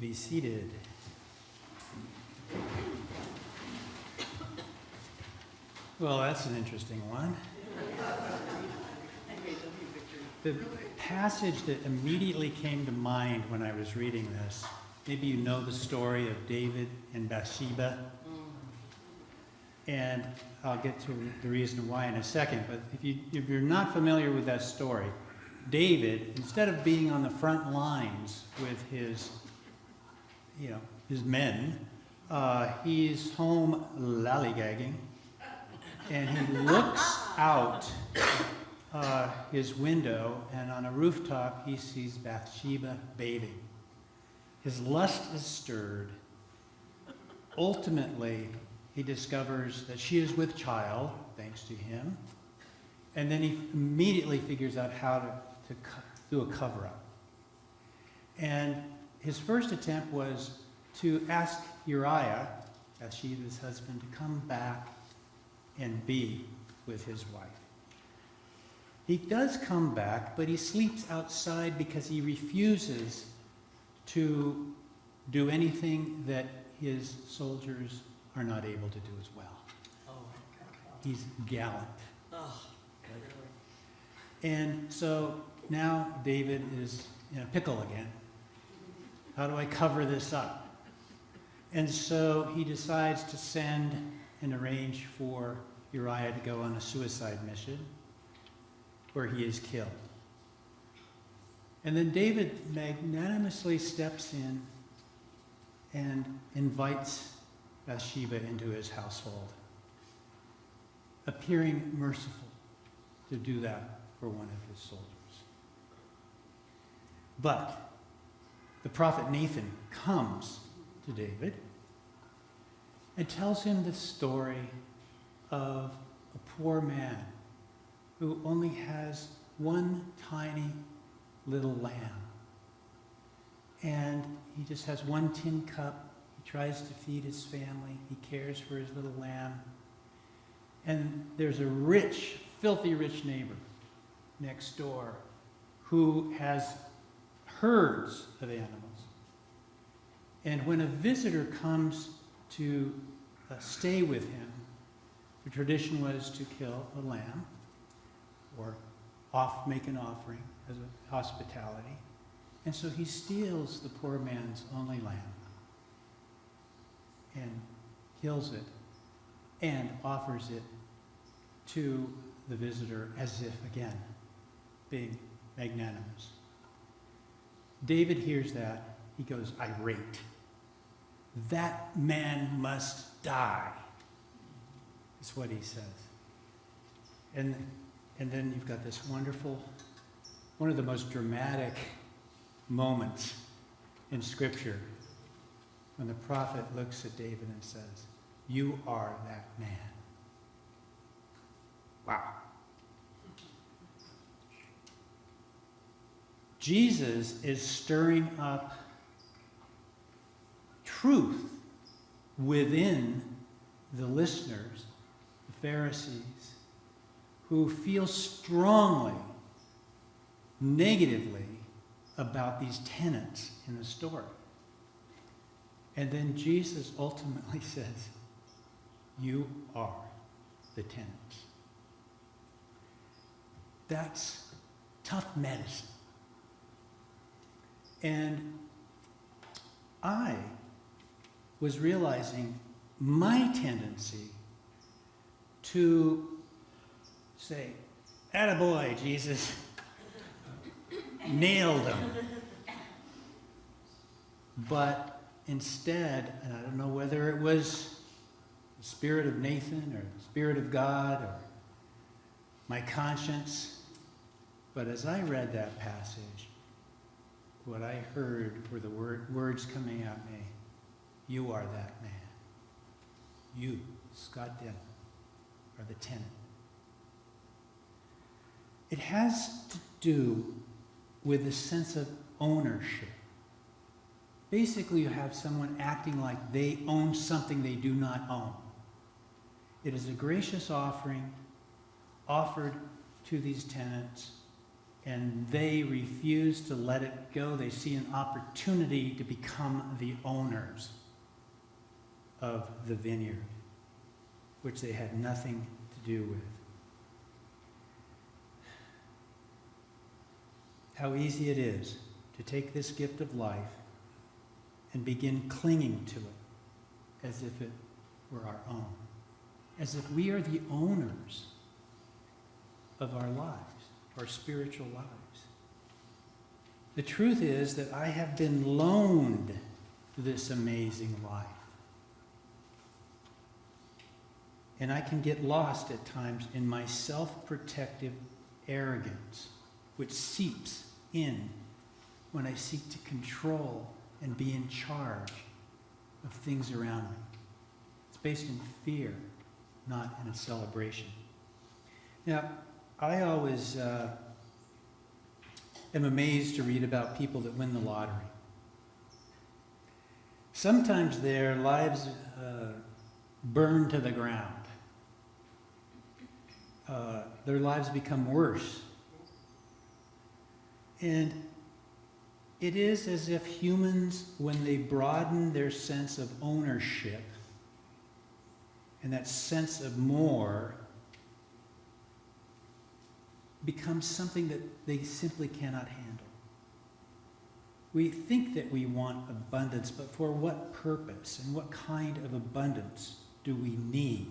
be seated. Well, that's an interesting one. The passage that immediately came to mind when I was reading this, maybe you know the story of David and Bathsheba, and I'll get to the reason why in a second, but if you're not familiar with that story, David, instead of being on the front lines with his men, he's home lollygagging, and he looks out his window, and on a rooftop he sees Bathsheba bathing. His lust is stirred. Ultimately, he discovers that she is with child, thanks to him, and then he immediately figures out how to do a cover-up. And his first attempt was to ask Uriah, Bathsheba's husband, to come back and be with his wife. He does come back, but he sleeps outside because he refuses to do anything that his soldiers are not able to do as well. He's gallant. And so now David is in a pickle again. How do I cover this up? And so he decides to send and arrange for Uriah to go on a suicide mission where he is killed. And then David magnanimously steps in and invites Bathsheba into his household, appearing merciful to do that for one of his soldiers. But the prophet Nathan comes to David and tells him the story of a poor man who only has one tiny little lamb. And he just has one tin cup. He tries to feed his family. He cares for his little lamb. And there's a rich, filthy rich neighbor next door who has herds of animals. And when a visitor comes to stay with him, the tradition was to kill a lamb or make an offering as a hospitality. And so he steals the poor man's only lamb and kills it and offers it to the visitor as if, again, being magnanimous. David hears that. He goes irate. That man must die, is what he says. And then you've got this wonderful, one of the most dramatic moments in Scripture when the prophet looks at David and says, "You are that man." Wow. Jesus is stirring up truth within the listeners, the Pharisees, who feel strongly, negatively about these tenets in the story. And then Jesus ultimately says, "You are the tenets." That's tough medicine. And I was realizing my tendency to say, "Attaboy, Jesus, nailed him." But instead, and I don't know whether it was the spirit of Nathan or the spirit of God or my conscience, but as I read that passage, what I heard were the words coming at me, "You are that man. You, Scott Denham, are the tenant." It has to do with a sense of ownership. Basically, you have someone acting like they own something they do not own. It is a gracious offering offered to these tenants and they refuse to let it go. They see an opportunity to become the owners of the vineyard, which they had nothing to do with. How easy it is to take this gift of life and begin clinging to it as if it were our own, as if we are the owners of our lives, our spiritual lives. The truth is that I have been loaned this amazing life. And I can get lost at times in my self-protective arrogance, which seeps in when I seek to control and be in charge of things around me. It's based in fear, not in a celebration. Now, I always am amazed to read about people that win the lottery. Sometimes their lives burn to the ground. Their lives become worse. And it is as if humans, when they broaden their sense of ownership and that sense of more, becomes something that they simply cannot handle. We think that we want abundance, but for what purpose and what kind of abundance do we need?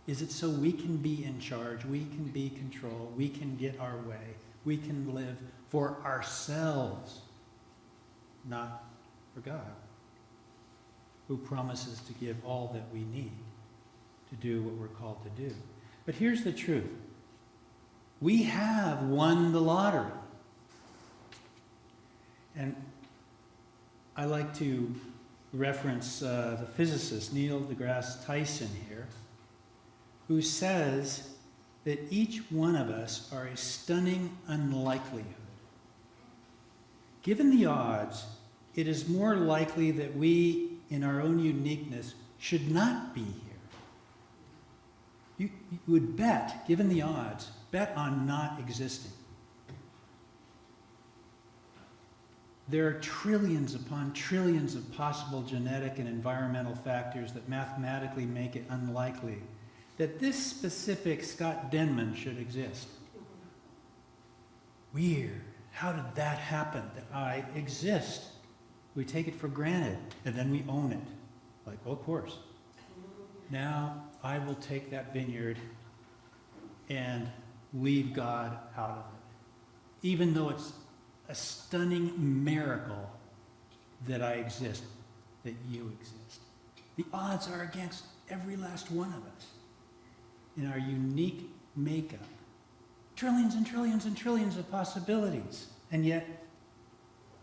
Is it so we can be in charge, we can be controlled, we can get our way, we can live for ourselves, not for God, who promises to give all that we need to do what we're called to do? But here's the truth. We have won the lottery. And I like to reference the physicist Neil deGrasse Tyson here, who says that each one of us are a stunning unlikelihood. Given the odds, it is more likely that we, in our own uniqueness, should not be here. You would bet, given the odds, bet on not existing. There are trillions upon trillions of possible genetic and environmental factors that mathematically make it unlikely that this specific Scott Denman should exist. Weird. How did that happen, that I exist? We take it for granted, and then we own it. Like, well, of course. Now I will take that vineyard and leave God out of it. Even though it's a stunning miracle that I exist, that you exist. The odds are against every last one of us in our unique makeup. Trillions and trillions and trillions of possibilities. And yet,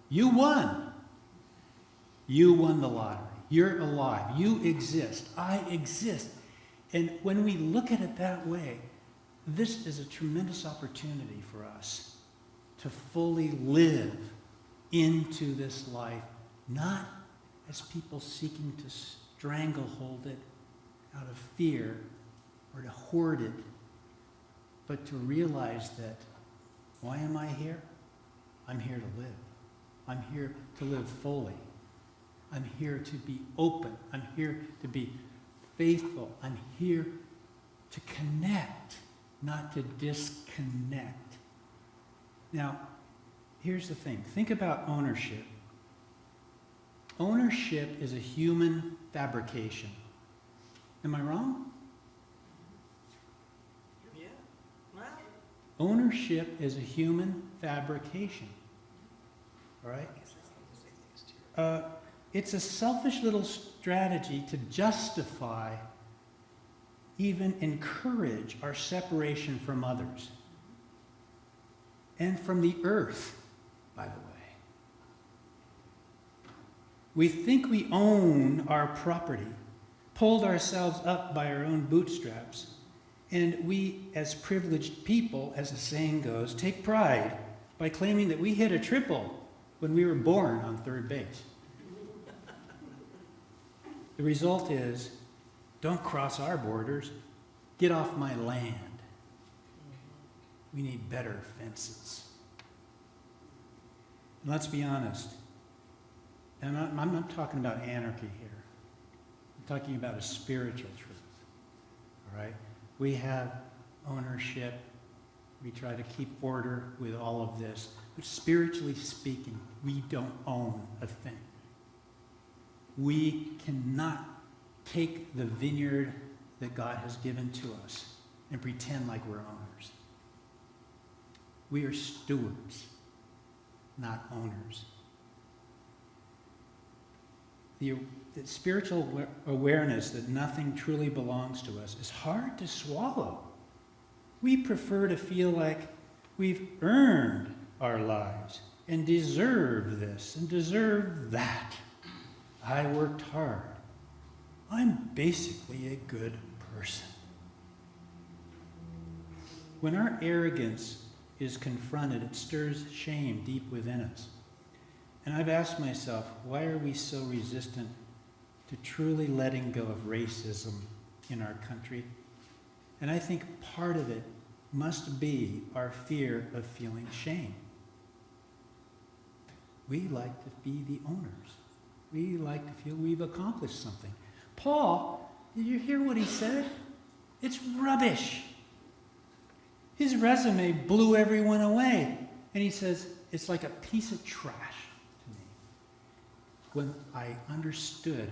you won. You won the lottery. You're alive. You exist. I exist. And when we look at it that way, this is a tremendous opportunity for us to fully live into this life, not as people seeking to stranglehold it out of fear or to hoard it, but to realize that, why am I here? I'm here to live. I'm here to live fully. I'm here to be open. I'm here to be faithful. I'm here to connect, not to disconnect. Now, here's the thing. Think about ownership. Ownership is a human fabrication. Am I wrong? Yeah. Well, Ownership is a human fabrication. All right? I guess that's how you say things too. It's a selfish little strategy to justify, even encourage our separation from others. And from the earth, by the way. We think we own our property, pulled ourselves up by our own bootstraps, and we, as privileged people, as the saying goes, take pride by claiming that we hit a triple when we were born on third base. The result is, don't cross our borders, get off my land. We need better fences. And let's be honest. And I'm not talking about anarchy here. I'm talking about a spiritual truth. All right? We have ownership. We try to keep order with all of this. But spiritually speaking, we don't own a thing. We cannot take the vineyard that God has given to us and pretend like we're owners. We are stewards, not owners. The spiritual awareness that nothing truly belongs to us is hard to swallow. We prefer to feel like we've earned our lives and deserve this and deserve that. I worked hard. I'm basically a good person. When our arrogance is confronted, it stirs shame deep within us. And I've asked myself, why are we so resistant to truly letting go of racism in our country? And I think part of it must be our fear of feeling shame. We like to be the owners. We like to feel we've accomplished something. Paul, did you hear what he said? It's rubbish. His resume blew everyone away. And he says, it's like a piece of trash to me. When I understood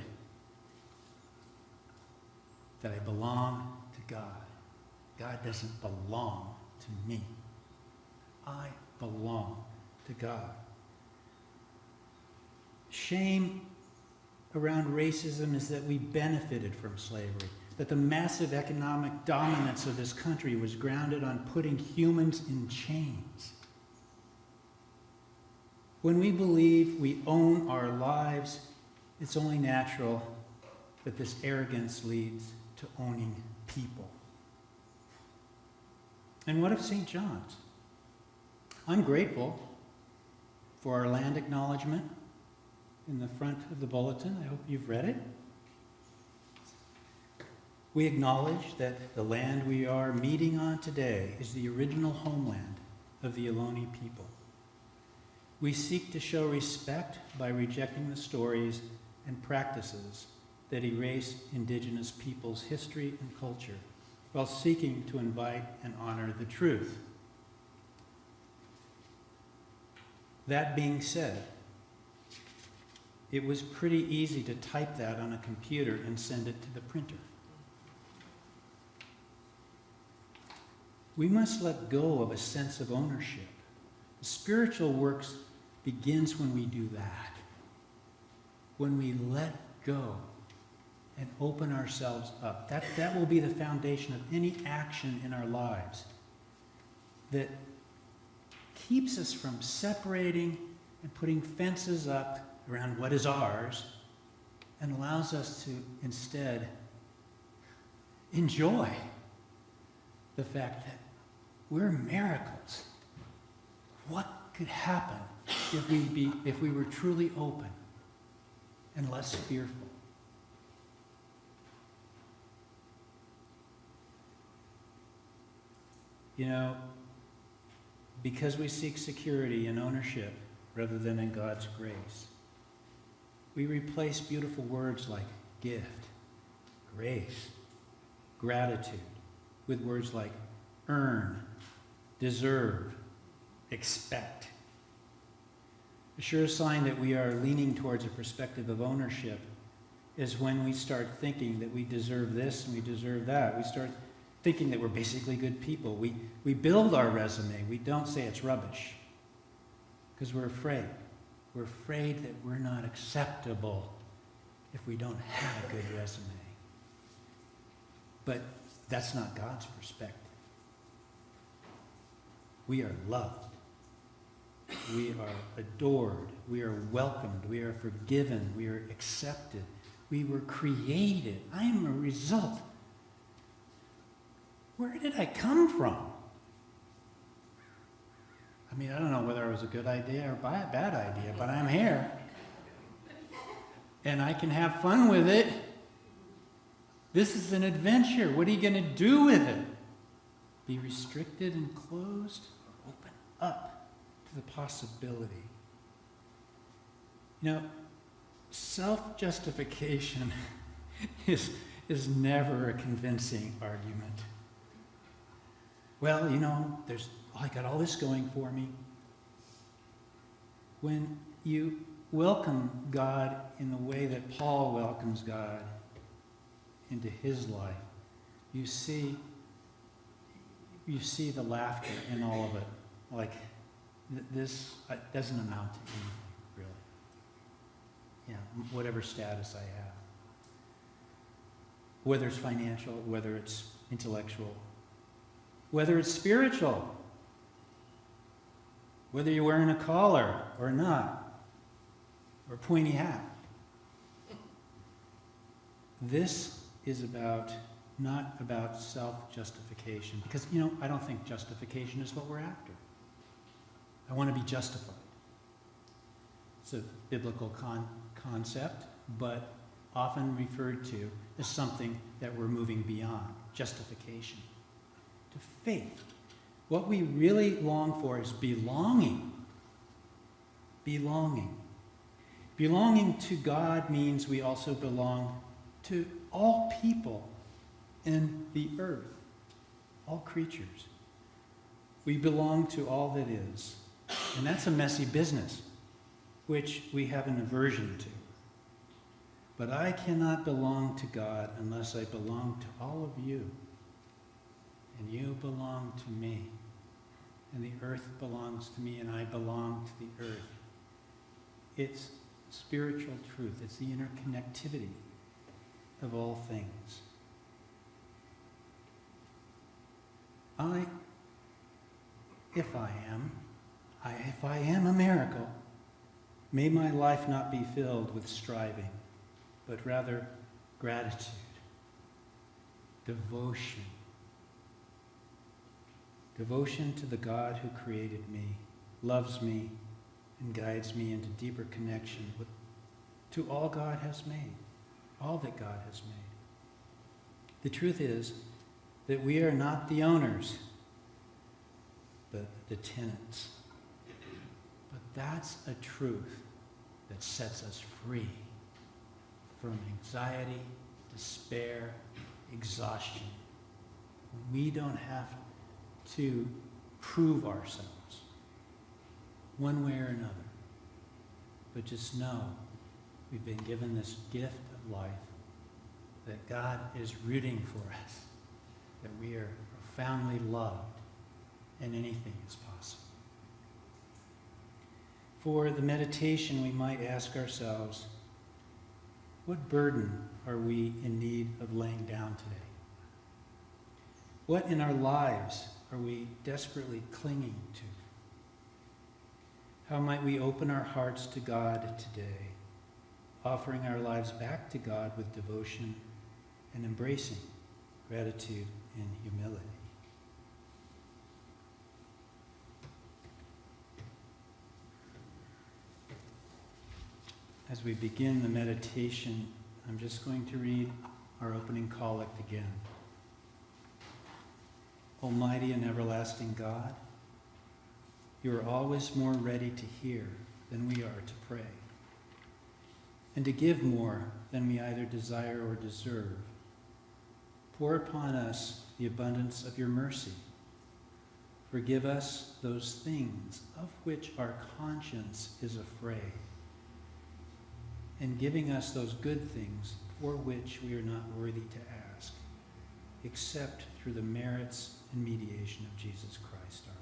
that I belong to God, God doesn't belong to me. I belong to God. Shame around racism is that we benefited from slavery, that the massive economic dominance of this country was grounded on putting humans in chains. When we believe we own our lives, it's only natural that this arrogance leads to owning people. And what of St. John's? I'm grateful for our land acknowledgement in the front of the bulletin. I hope you've read it. We acknowledge that the land we are meeting on today is the original homeland of the Ohlone people. We seek to show respect by rejecting the stories and practices that erase indigenous peoples' history and culture, while seeking to invite and honor the truth. That being said, it was pretty easy to type that on a computer and send it to the printer. We must let go of a sense of ownership. The spiritual work begins when we do that. When we let go and open ourselves up. That will be the foundation of any action in our lives that keeps us from separating and putting fences up around what is ours and allows us to instead enjoy the fact that we're miracles. What could happen if we were truly open and less fearful? You know, because we seek security and ownership rather than in God's grace, we replace beautiful words like gift, grace, gratitude with words like earn, deserve, expect. A sure sign that we are leaning towards a perspective of ownership is when we start thinking that we deserve this and we deserve that. We start thinking that we're basically good people. We build our resume. We don't say it's rubbish because we're afraid. We're afraid that we're not acceptable if we don't have a good resume. But that's not God's perspective. We are loved. We are adored. We are welcomed. We are forgiven. We are accepted. We were created. I am a result. Where did I come from? I mean, I don't know whether it was a good idea or a bad idea, but I'm here. And I can have fun with it. This is an adventure. What are you going to do with it? Be restricted and closed? Or open up to the possibility You know, self-justification is never a convincing argument. Well, you know, I got all this going for me. When you welcome God in the way that Paul welcomes God into his life, you see the laughter in all of it. Like, this doesn't amount to anything, really. Yeah, whatever status I have. Whether it's financial, whether it's intellectual, whether it's spiritual, whether you're wearing a collar or not, or a pointy hat. This is not about self-justification. Because, you know, I don't think justification is what we're after. I want to be justified. It's a biblical concept, but often referred to as something that we're moving beyond, justification, to faith. What we really long for is belonging. Belonging. Belonging to God means we also belong to all people in the earth, all creatures. We belong to all that is. And that's a messy business, which we have an aversion to. But I cannot belong to God unless I belong to all of you. And you belong to me. And the earth belongs to me, and I belong to the earth. It's spiritual truth. It's the interconnectivity of all things. If I am a miracle, may my life not be filled with striving, but rather gratitude, devotion. Devotion to the God who created me, loves me, and guides me into deeper connection to all God has made, all that God has made. The truth is that we are not the owners, but the tenants. But that's a truth that sets us free from anxiety, despair, exhaustion. We don't have to prove ourselves one way or another, but just know we've been given this gift of life, that God is rooting for us, that we are profoundly loved, and anything is possible. For the meditation, we might ask ourselves, what burden are we in need of laying down today? What in our lives are we desperately clinging to? How might we open our hearts to God today, offering our lives back to God with devotion and embracing gratitude and humility? As we begin the meditation, I'm just going to read our opening collect again. Almighty and everlasting God, you are always more ready to hear than we are to pray, and to give more than we either desire or deserve. Pour upon us the abundance of your mercy. Forgive us those things of which our conscience is afraid, and giving us those good things for which we are not worthy to ask, except through the merits and mediation of Jesus Christ our